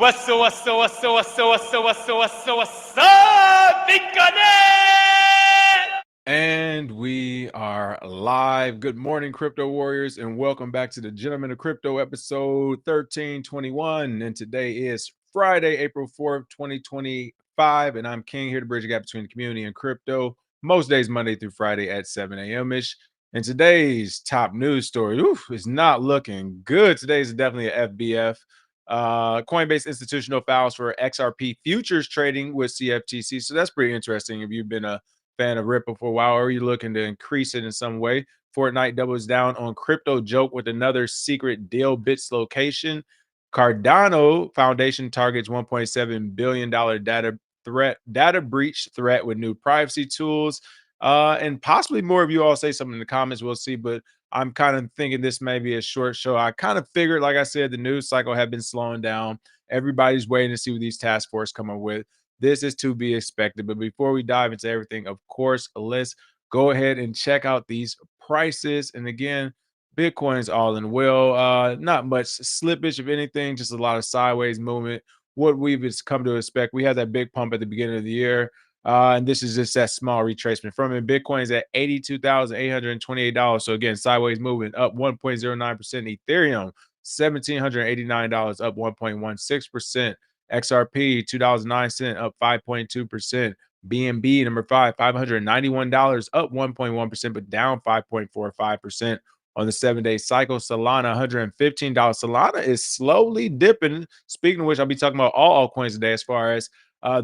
What's up, Bitcoin? And we are live. Good morning, crypto warriors, and welcome back to the Gentlemen of Crypto episode 1321. And today is Friday, April 4th, 2025. And I'm King here to bridge the gap between the community and crypto. Most days, Monday through Friday at 7 a.m. ish. And today's top news story is not looking good. Today is definitely a FBF. Coinbase institutional files for XRP futures trading with CFTC. So that's pretty interesting if you've been a fan of Ripple for a while, or you're looking to increase it in some way. Fortnite doubles down on crypto joke with another secret deal bits location. Cardano Foundation targets $1.7 billion data breach threat with new privacy tools. And possibly more of you all say something in the comments. We'll see, but I'm kind of thinking this may be a short show. I kind of figured, like I said, the news cycle had been slowing down. Everybody's waiting to see what these task force come up with. This is to be expected. But before we dive into everything, of course, let's go ahead and check out these prices. And again, Bitcoin's all in well. Not much slippage, if anything, just a lot of sideways movement. What we've come to expect, we had that big pump at the beginning of the year. And this is just that small retracement from it. Bitcoin's at $82,828. So again, sideways movement up 1.09%. Ethereum, $1,789, up 1.16%. XRP, $2.09, up 5.2%. BNB number 5, $591, up 1.1%, but down 5.45% on the 7-day cycle. Solana, $115. Solana is slowly dipping. Speaking of which, I'll be talking about all altcoins today as far as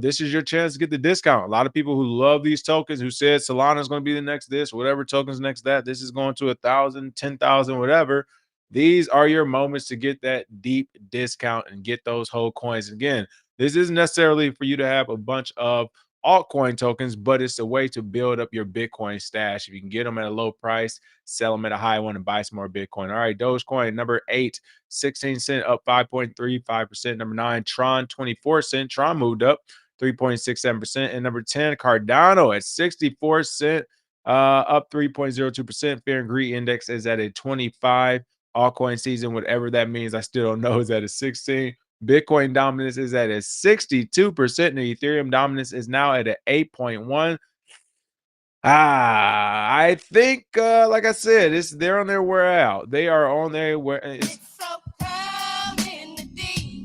this is your chance to get the discount. A lot of people who love these tokens, who said Solana is going to be the next this, whatever tokens next that, this is going to 1,000, 10,000, whatever. These are your moments to get that deep discount and get those whole coins. Again, this isn't necessarily for you to have a bunch of altcoin tokens, but it's a way to build up your Bitcoin stash. If you can get them at a low price, sell them at a high one and buy some more Bitcoin. All right, Dogecoin, number 8, 16 cent, up 5.35%. Number 9, Tron, 24 cent. Tron moved up 3.67%. And number 10, Cardano at 64 cent, up 3.02%. Fear and Greed Index is at a 25. Altcoin season, whatever that means, I still don't know, is at a 16. Bitcoin dominance is at a 62%, and the Ethereum dominance is now at an 8.1. I think, like I said, they're on their way out. They are on their way.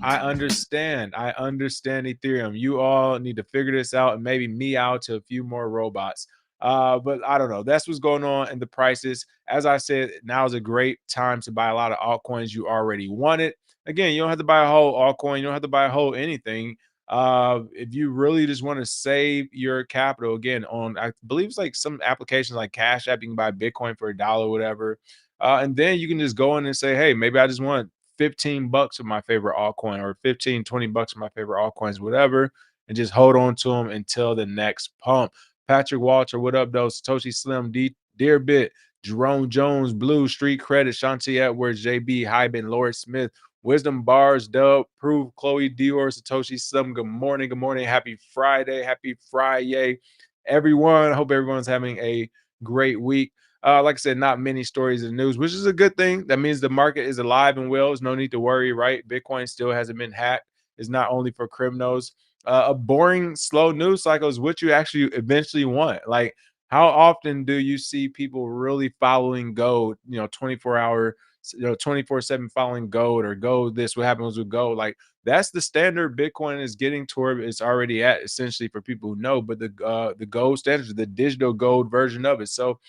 I understand Ethereum. You all need to figure this out and maybe me out to a few more robots. But I don't know. That's what's going on in the prices. As I said, now is a great time to buy a lot of altcoins you already wanted. Again, you don't have to buy a whole altcoin. You don't have to buy a whole anything. If you really just want to save your capital, again, on I believe it's like some applications like Cash App, you can buy Bitcoin for $1 or whatever. And then you can just go in and say, hey, maybe I just want $15 of my favorite altcoin, or 15, $20 of my favorite altcoins, whatever, and just hold on to them until the next pump. Patrick Walter, what up, though? Satoshi Slim, Dearbit, Jerome Jones, Blue, Street Credit, Shanti Edwards, JB, Hyben, Lord Smith, Wisdom Bars, Dub, Prove, Chloe, Dior, Satoshi Slim. Good morning. Good morning. Happy Friday. Happy Friday, everyone. I hope everyone's having a great week. Like I said, not many stories in the news, which is a good thing. That means the market is alive and well. There's no need to worry, right? Bitcoin still hasn't been hacked. It's not only for criminals. A boring, slow news cycle is what you actually eventually want. Like, how often do you see people really following gold, 24-hour, 24/7 following gold, or gold this, what happens with gold? Like, that's the standard Bitcoin is getting toward. It's already at, essentially, for people who know, but the gold standard, the digital gold version of it. So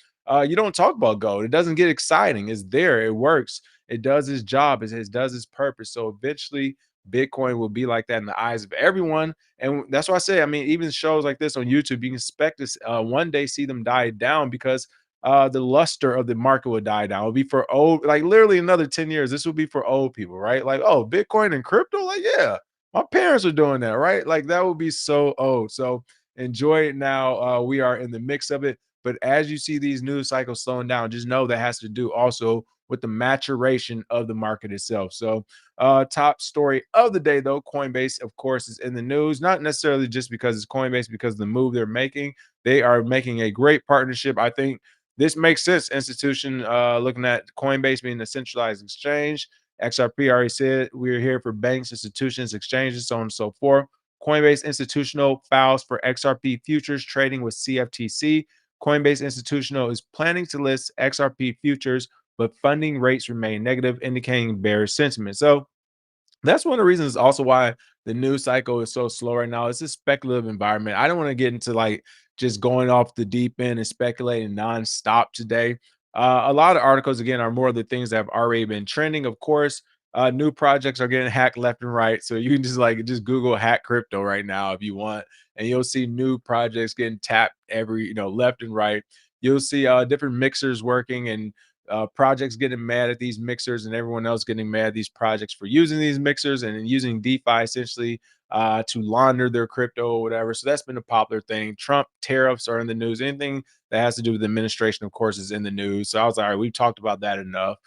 you don't talk about gold. It doesn't get exciting. It's there. It works. It does its job. It does its purpose. So eventually, Bitcoin will be like that in the eyes of everyone. And that's why I say, I mean, even shows like this on YouTube, you can expect to one day see them die down, because the luster of the market will die down. It'll be for old, like literally another 10 years. This will be for old people, right? Like, oh, Bitcoin and crypto? Like, yeah, my parents are doing that, right? Like, that would be so old. So enjoy it now. We are in the mix of it. But as you see these news cycles slowing down, just know that has to do also with the maturation of the market itself. So top story of the day, though, Coinbase, of course, is in the news, not necessarily just because it's Coinbase, because of the move they're making. They are making a great partnership. I think this makes sense. Institution looking at Coinbase being a centralized exchange. XRP, already said we're here for banks, institutions, exchanges, so on and so forth. Coinbase Institutional files for XRP futures trading with CFTC. Coinbase Institutional is planning to list XRP futures, but funding rates remain negative, indicating bearish sentiment. So that's one of the reasons also why the news cycle is so slow right now. It's a speculative environment. I don't want to get into like just going off the deep end and speculating nonstop today. A lot of articles, again, are more of the things that have already been trending. Of course, new projects are getting hacked left and right. So you can just Google hack crypto right now if you want, and you'll see new projects getting tapped every, left and right. You'll see different mixers working and projects getting mad at these mixers and everyone else getting mad at these projects for using these mixers and using DeFi essentially to launder their crypto or whatever. So that's been a popular thing. Trump tariffs are in the news. Anything that has to do with the administration, of course, is in the news. So I was like, all right, we've talked about that enough.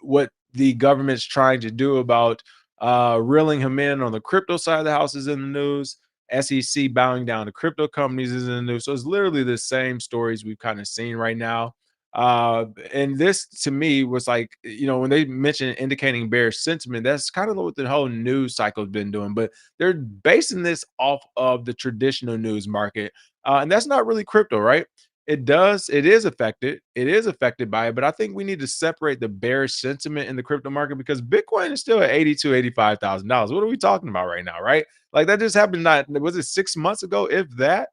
What the government's trying to do about reeling him in on the crypto side of the house is in the news. SEC bowing down to crypto companies is in the news. So it's literally the same stories we've kind of seen right now. And this to me was like, when they mentioned indicating bearish sentiment, that's kind of what the whole news cycle has been doing. But they're basing this off of the traditional news market. And that's not really crypto, right? It is affected by it, but I think we need to separate the bearish sentiment in the crypto market because Bitcoin is still at $85,000. What are we talking about right now, right? Like that just happened, not was it 6 months ago, if that?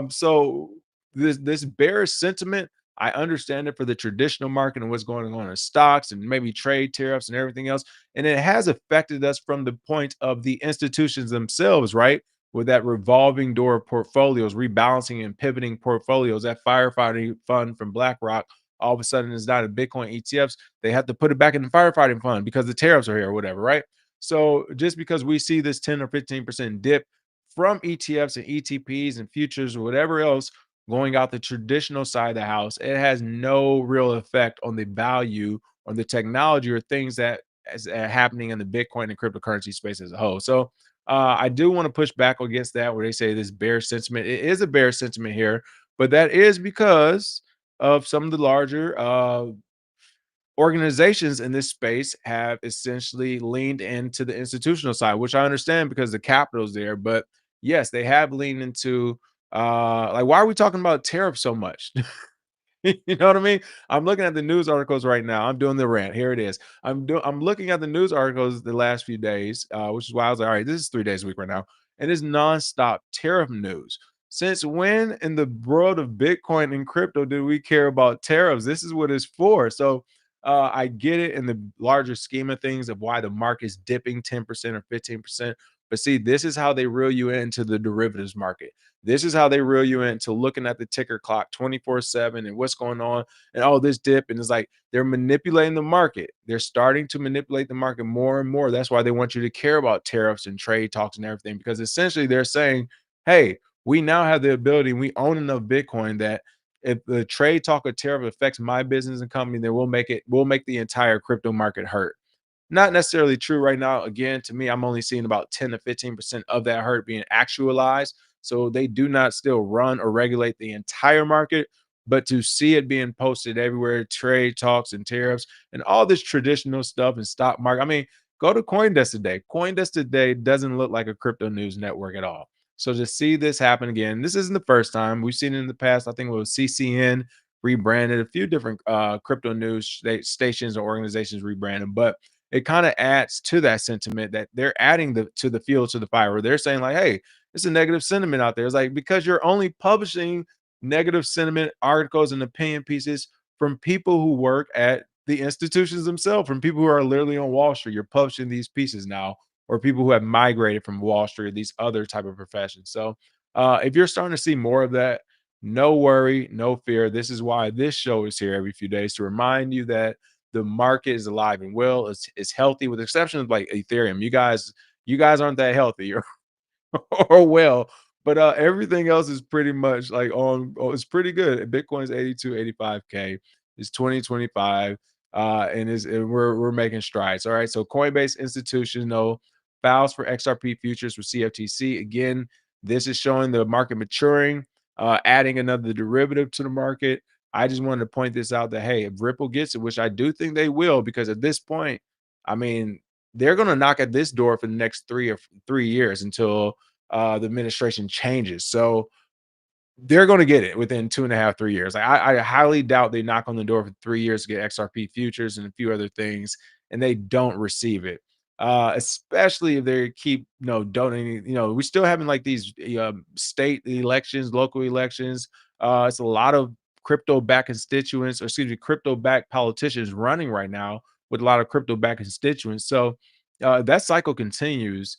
So this bearish sentiment, I understand it for the traditional market and what's going on in stocks and maybe trade tariffs and everything else. And it has affected us from the point of the institutions themselves, right? With that revolving door of portfolios, rebalancing and pivoting portfolios. That firefighting fund from BlackRock all of a sudden is not a Bitcoin ETFs. They have to put it back in the firefighting fund because the tariffs are here or whatever, right? So just because we see this 10 or 15% dip from ETFs and ETPs and futures or whatever else going out the traditional side of the house, it has no real effect on the value or the technology or things that is happening in the Bitcoin and cryptocurrency space as a whole. So I do want to push back against that where they say this bear sentiment. It is a bear sentiment here, but that is because of some of the larger organizations in this space have essentially leaned into the institutional side, which I understand because the capital's there. But yes, they have leaned into like why are we talking about tariffs so much? You know what I mean? I'm looking at the news articles right now. I'm doing the rant. Here it is. I'm looking at the news articles the last few days, which is why I was like, all right, this is 3 days a week right now. And it's nonstop tariff news. Since when in the world of Bitcoin and crypto did we care about tariffs? This is what it's for. So I get it in the larger scheme of things of why the market's dipping 10% or 15%. But see, this is how they reel you into the derivatives market. This is how they reel you into looking at the ticker clock 24/7 and what's going on and all this dip. And it's like they're manipulating the market. They're starting to manipulate the market more and more. That's why they want you to care about tariffs and trade talks and everything, because essentially they're saying, hey, we now have the ability, we own enough Bitcoin that if the trade talk or tariff affects my business and company, then we'll make the entire crypto market hurt. Not necessarily true right now. Again, to me, I'm only seeing about 10 to 15% of that hurt being actualized. So they do not still run or regulate the entire market, but to see it being posted everywhere, trade talks and tariffs and all this traditional stuff and stock market. I mean, go to CoinDesk today. CoinDesk today doesn't look like a crypto news network at all. So to see this happen again, this isn't the first time. We've seen it in the past. I think it was CCN rebranded, a few different crypto news stations or organizations rebranded, but it kind of adds to that sentiment that they're adding to the fuel to the fire where they're saying like, hey, it's a negative sentiment out there. It's like because you're only publishing negative sentiment articles and opinion pieces from people who work at the institutions themselves, from people who are literally on Wall Street. You're publishing these pieces now, or people who have migrated from Wall Street or these other type of professions. So if you're starting to see more of that, no worry, no fear. This is why this show is here every few days to remind you that the market is alive and well. It's healthy, with the exception of like Ethereum. You guys aren't that healthy or well, but everything else is pretty much like it's pretty good. Bitcoin's 82, 85K. It's 2025. And we're making strides. All right. So Coinbase Institutional files for XRP futures for CFTC. Again, this is showing the market maturing, adding another derivative to the market. I just wanted to point this out that, hey, if Ripple gets it, which I do think they will, because at this point, I mean, they're going to knock at this door for the next 3 years until the administration changes. So they're going to get it within 2.5, 3 years. Like, I highly doubt they knock on the door for 3 years to get XRP futures and a few other things, and they don't receive it. Especially if they keep, donating. We still having like these state elections, local elections. It's a lot of crypto-backed constituents, or excuse me, crypto-backed politicians running right now with a lot of crypto-backed constituents. So that cycle continues.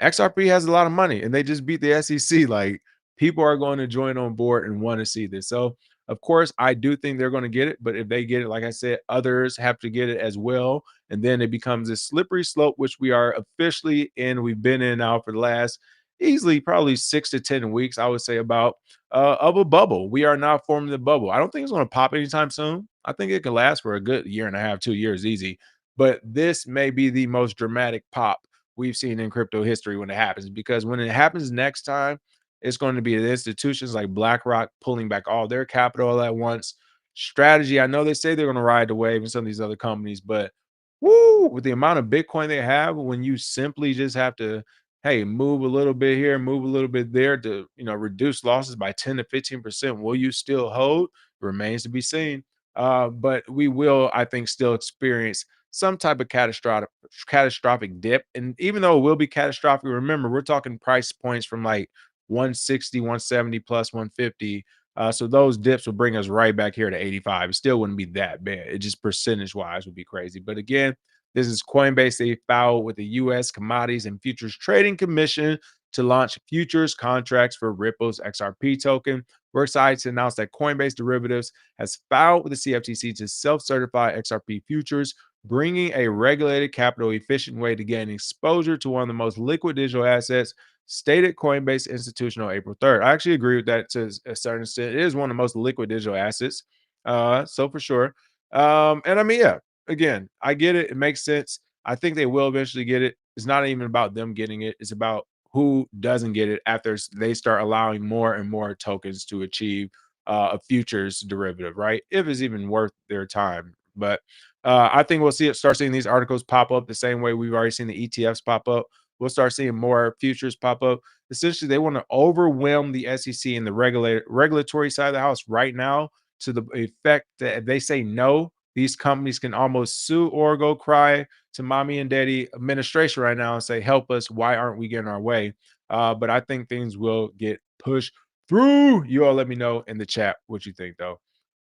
XRP has a lot of money, and they just beat the SEC. Like, people are going to join on board and want to see this. So, of course, I do think they're going to get it. But if they get it, like I said, others have to get it as well. And then it becomes a slippery slope, which we are officially in. We've been in now for the last easily probably 6 to 10 weeks, I would say, about of a bubble. We are now forming the bubble. I don't think it's going to pop anytime soon. I think it can last for a good year and a half, 2 years easy. But this may be the most dramatic pop we've seen in crypto history when it happens, because when it happens next time, it's going to be the institutions like BlackRock pulling back all their capital all at once. Strategy, I know they say they're going to ride the wave and some of these other companies, but woo, with the amount of Bitcoin they have, when you simply just have to, hey, move a little bit here, move a little bit there to, reduce losses by 10 to 15%, will you still hold? Remains to be seen. But we will, I think, still experience some type of catastrophic dip. And even though it will be catastrophic, remember, we're talking price points from like 160, 170 plus 150. So those dips will bring us right back here to 85. It still wouldn't be that bad. It just percentage wise would be crazy. But again, this is Coinbase. They filed with the U.S. Commodities and Futures Trading Commission to launch futures contracts for Ripple's XRP token. We're excited to announce that Coinbase Derivatives has filed with the CFTC to self-certify XRP futures, bringing a regulated, capital efficient way to gain exposure to one of the most liquid digital assets, stated Coinbase Institutional April 3rd. I actually agree with that to a certain extent. It is one of the most liquid digital assets. So for sure. And I mean, yeah, again, I get it. It makes sense. I think they will eventually get it. It's not even about them getting it. It's about who doesn't get it after they start allowing more and more tokens to achieve a futures derivative, right? If it's even worth their time. But I think we'll start seeing these articles pop up the same way we've already seen the ETFs pop up. We'll start seeing more futures pop up. Essentially, they want to overwhelm the SEC and the regulatory side of the house right now, to the effect that if they say no, these companies can almost sue or go cry to mommy and daddy administration right now and say, help us. Why aren't we getting our way? But I think things will get pushed through. You all let me know in the chat what you think, though.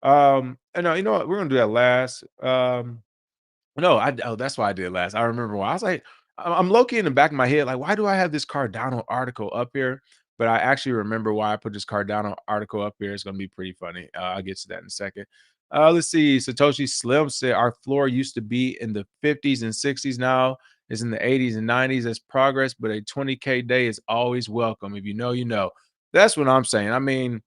And you know what? We're gonna do that last. No, that's why I did last. I remember why. I was like, I'm low-key in the back of my head, like, why do I have this Cardano article up here? But I actually remember why I put this Cardano article up here. It's gonna be pretty funny. I'll get to that in a second. Let's see. Satoshi Slim said our floor used to be in the 50s and 60s. Now is in the 80s and 90s as progress, but a 20K day is always welcome. If you know, you know. That's what I'm saying. I mean,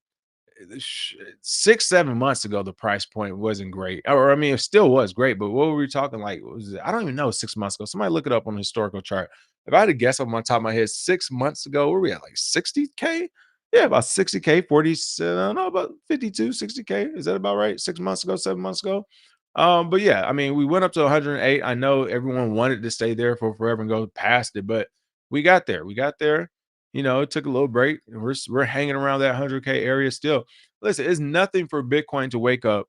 6, 7 months ago, the price point wasn't great. Or I mean, it still was great, but what were we talking like? What was it? I don't even know 6 months ago. Somebody look it up on the historical chart. If I had to guess on my top of my head, 6 months ago, where we at? Like 60K? Yeah, about 60K, 40, I don't know, about 52, 60K. Is that about right? 6 months ago, 7 months ago. But yeah, I mean, we went up to 108. I know everyone wanted to stay there for forever and go past it, but we got there. We got there. It took a little break, and we're hanging around that 100K area still. Listen, it's nothing for Bitcoin to wake up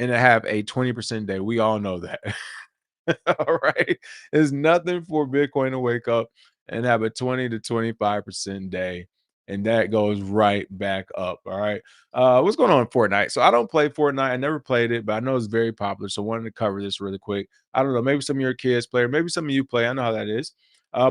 and to have a 20% day. We all know that. All right. It's nothing for Bitcoin to wake up and have a 20 to 25% day. And that goes right back up. All right. What's going on in Fortnite? So I don't play Fortnite. I never played it, but I know it's very popular. So I wanted to cover this really quick. I don't know. Maybe some of your kids play, or maybe some of you play. I know how that is.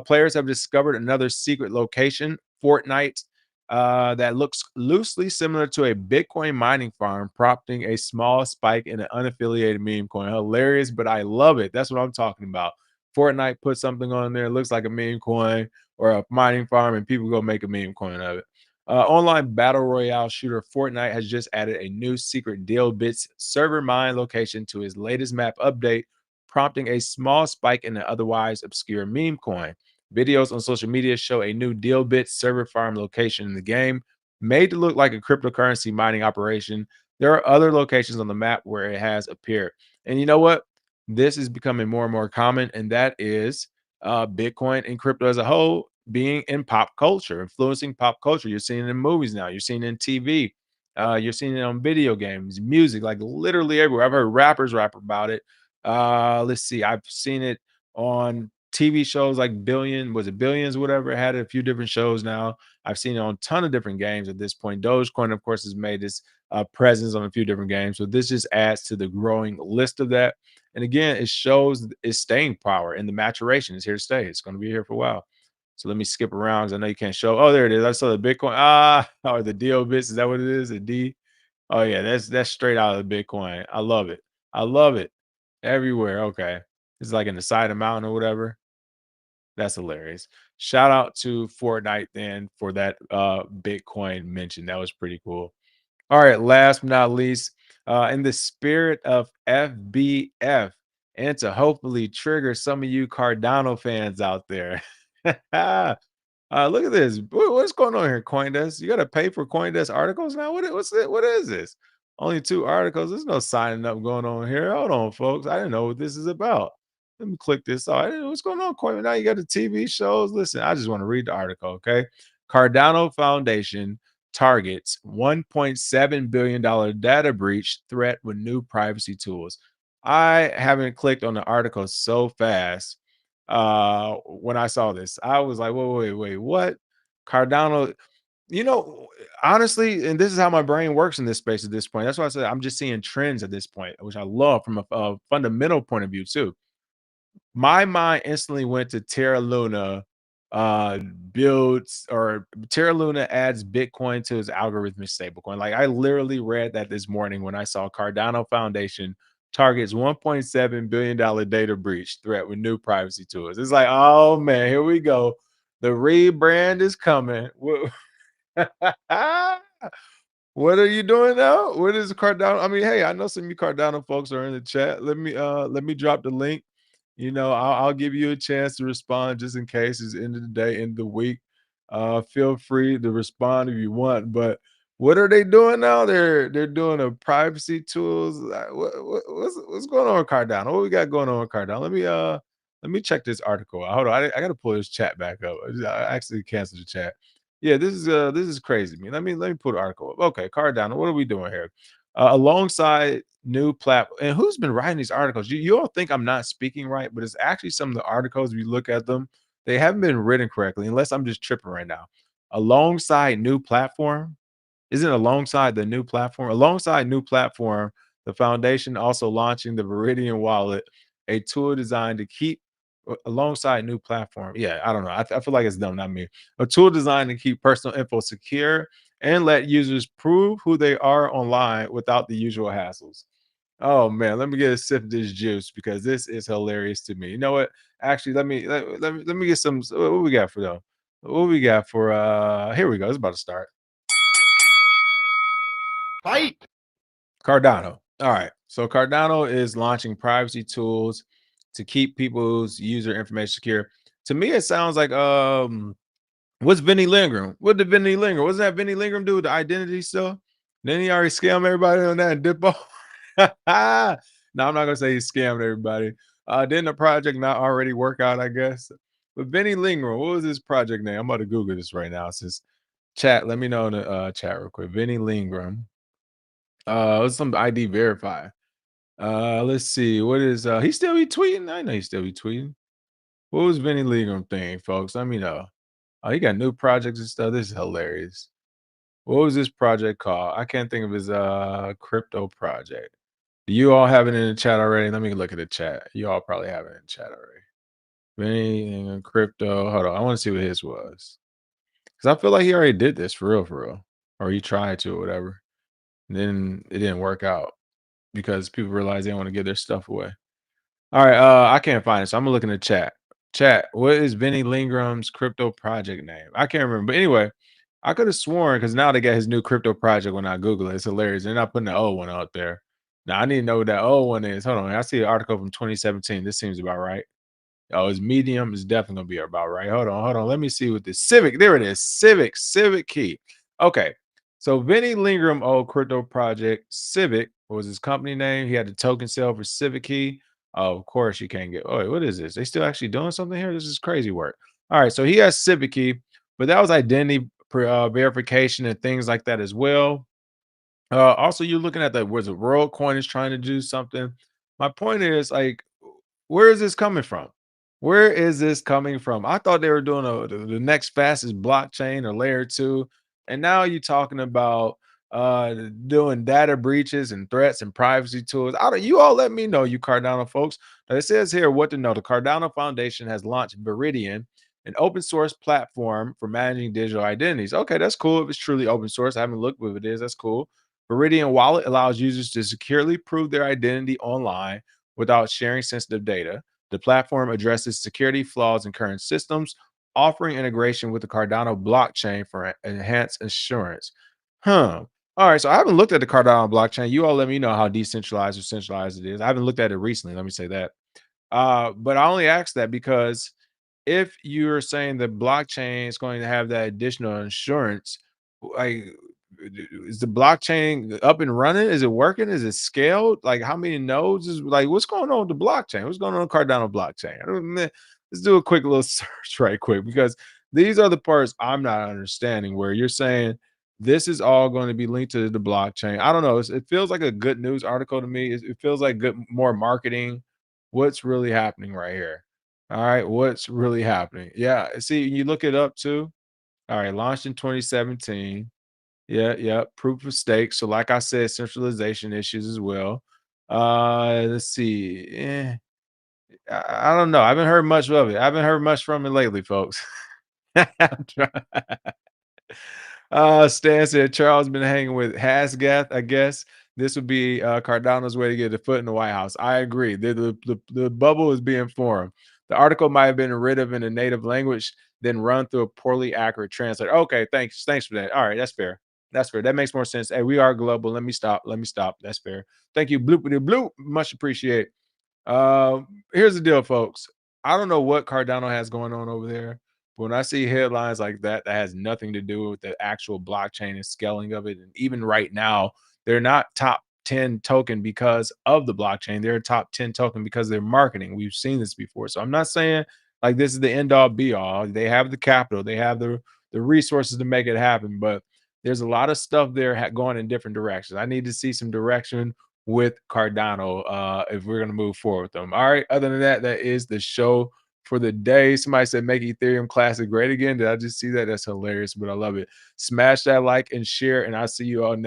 Players have discovered another secret location, Fortnite, that looks loosely similar to a Bitcoin mining farm, prompting a small spike in an unaffiliated meme coin. Hilarious, but I love it. That's what I'm talking about. Fortnite put something on there, looks like a meme coin or a mining farm, and people go make a meme coin of it. Online battle royale shooter Fortnite has just added a new secret Deal Bits server mine location to its latest map update, prompting a small spike in an otherwise obscure meme coin. Videos on social media show a new Dealbit server farm location in the game, made to look like a cryptocurrency mining operation. there are other locations on the map where it has appeared. And you know what? This is becoming more and more common, and that is Bitcoin and crypto as a whole being in pop culture, influencing pop culture. You're seeing it in movies now, you're seeing it in TV, you're seeing it on video games, music, like literally everywhere. I've heard rappers rap about it. Let's see, I've seen it on TV shows like was it Billions, whatever. It had a few different shows now. I've seen it on a ton of different games at this point. Dogecoin, of course, has made this presence on a few different games. So this just adds to the growing list of that. And again, it shows its staying power and the maturation is here to stay. It's going to be here for a while. So let me skip around because I know you can't show. Oh, there it is. I saw the Bitcoin. Or the DO bits. Is that what it is? A D? Oh yeah, that's straight out of the Bitcoin. I love it. I love it. Everywhere. Okay. It's like in the side of the mountain or whatever. That's hilarious. Shout out to Fortnite then for that Bitcoin mention. That was pretty cool. All right, last but not least, in the spirit of FBF, and to hopefully trigger some of you Cardano fans out there. Look at this. What's going on here, CoinDesk? You got to pay for CoinDesk articles now? What's it? What is this? Only 2 articles. There's no signing up going on here. Hold on, folks. I didn't know what this is about. Let me click this. I didn't know what's going on, Coin. Now you got the TV shows. Listen, I just want to read the article, okay? Cardano Foundation targets $1.7 billion data breach threat with new privacy tools. I haven't clicked on the article so fast when I saw this. I was like, wait, what? Cardano, you know, honestly, and this is how my brain works in this space at this point. That's why I said I'm just seeing trends at this point, which I love from a fundamental point of view too. My mind instantly went to Terra Luna builds or Terra Luna adds Bitcoin to his algorithmic stablecoin. Like I literally read that this morning when I saw Cardano Foundation targets $1.7 billion data breach threat with new privacy tools. It's like, oh man, here we go. The rebrand is coming. What are you doing now? What is Cardano? I mean, hey, I know some of you Cardano folks are in the chat. Let me drop the link. I'll give you a chance to respond just in case it's end of the day, end of the week. Feel free to respond if you want. But what are they doing now? They're doing a privacy tools. What's going on with Cardano? What we got going on with Cardano? Let me check this article out. Hold on, I got to pull this chat back up. I actually canceled the chat. Yeah, this is crazy. Let me pull the article up. Okay, Cardano. What are we doing here? Alongside new platform. And who's been writing these articles? You all think I'm not speaking right, but it's actually some of the articles. If you look at them, they haven't been written correctly, unless I'm just tripping right now. Alongside new platform, isn't alongside the new platform? Alongside new platform, the foundation also launching the Viridian wallet, a tool designed to keep alongside new platform. Yeah, I don't know. I feel like it's them, not me. A tool designed to keep personal info secure and let users prove who they are online without the usual hassles. Oh man, let me get a sip of this juice because this is hilarious to me. You know what? Actually, let me get some. What we got for them? What we got for here we go. It's about to start. Fight! Cardano. All right. So Cardano is launching privacy tools to keep people's user information secure. To me, it sounds like what's Vinny Lingram? What did Vinny Lingram? Wasn't that Vinny Lingram do with the identity stuff? Then he already scammed everybody on that and dip off. No, I'm not gonna say he scammed everybody. Didn't the project not already work out? I guess. But Vinny Lingram, what was his project name? I'm about to Google this right now. Since chat, let me know in the chat real quick. Vinny Lingram. What's some ID verify? Let's see. What is he still be tweeting? I know he still be tweeting. What was Vinny Lingram thing, folks? Let me know. Oh, he got new projects and stuff. This is hilarious. What was this project called? I can't think of his crypto project. Do you all have it in the chat already? Let me look at the chat. You all probably have it in the chat already. Vinny crypto. Hold on. I want to see what his was. Because I feel like he already did this for real, for real. Or he tried to or whatever. And then it didn't work out because people realized they want to give their stuff away. All right, I can't find it, so I'm gonna look in the chat. Chat, what is Vinny Lingram's crypto project name? I can't remember. But anyway, I could have sworn because now they got his new crypto project when I Google it. It's hilarious. They're not putting the old one out there. Now I need to know what that old one is. Hold on. I see an article from 2017. This seems about right. Oh, it's medium. It's definitely gonna be about right. Hold on. Let me see what this civic. There it is. Civic key. Okay. So Vinny Lingram old crypto project Civic was his company name. He had the token sale for Civic Key. Oh, of course you can't get. Oh, wait, what is this? They still actually doing something here? This is crazy work. All right, so he has Civic Key, but that was identity verification and things like that as well. Also, you're looking at that. Was it WorldCoin is trying to do something? My point is like, where is this coming from? Where is this coming from? I thought they were doing the next fastest blockchain or layer two, and now you're talking about doing data breaches and threats and privacy tools. I don't. You all let me know, you Cardano folks. Now, it says here what to know. The Cardano Foundation has launched Viridian, an open source platform for managing digital identities. Okay, that's cool. If it's truly open source, I haven't looked what it is. That's cool. Viridian Wallet allows users to securely prove their identity online without sharing sensitive data. The platform addresses security flaws in current systems, offering integration with the Cardano blockchain for enhanced assurance. Huh. All right. So I haven't looked at the Cardano blockchain. You all let me know how decentralized or centralized it is. I haven't looked at it recently. Let me say that. But I only asked that because if you're saying the blockchain is going to have that additional insurance, like is the blockchain up and running? Is it working? Is it scaled? Like how many nodes is like what's going on with the blockchain? What's going on with Cardano blockchain? Let's do a quick little search right quick because these are the parts I'm not understanding where you're saying this is all going to be linked to the blockchain. I don't know. It feels like a good news article to me. It feels like good more marketing. What's really happening right here? All right, what's really happening? Yeah, see, you look it up too. All right, launched in 2017. Yeah, yeah, proof of stake. So, like I said, centralization issues as well. Let's see. I don't know. I haven't heard much of it. I haven't heard much from it lately, folks. I'm trying- Stan said Charles been hanging with Hasgath. I guess this would be Cardano's way to get a foot in the White House. I agree. The bubble is being formed. The article might have been written in a native language, then run through a poorly accurate translator. Okay, thanks for that. All right, that's fair. That's fair. That makes more sense. Hey, we are global. Let me stop. Let me stop. That's fair. Thank you. Bloopity bloop. Much appreciate. Here's the deal, folks. I don't know what Cardano has going on over there. But when I see headlines like that, that has nothing to do with the actual blockchain and scaling of it. And even right now, they're not top 10 token because of the blockchain. They're a top 10 token because they're marketing. We've seen this before. So I'm not saying like this is the end all be all. They have the capital, they have the resources to make it happen. But there's a lot of stuff there going in different directions. I need to see some direction with Cardano if we're going to move forward with them. All right. Other than that, that is the show for the day. Somebody said make Ethereum Classic great again. Did I just see that? That's hilarious, but I love it. Smash that like and share, and I'll see you all next.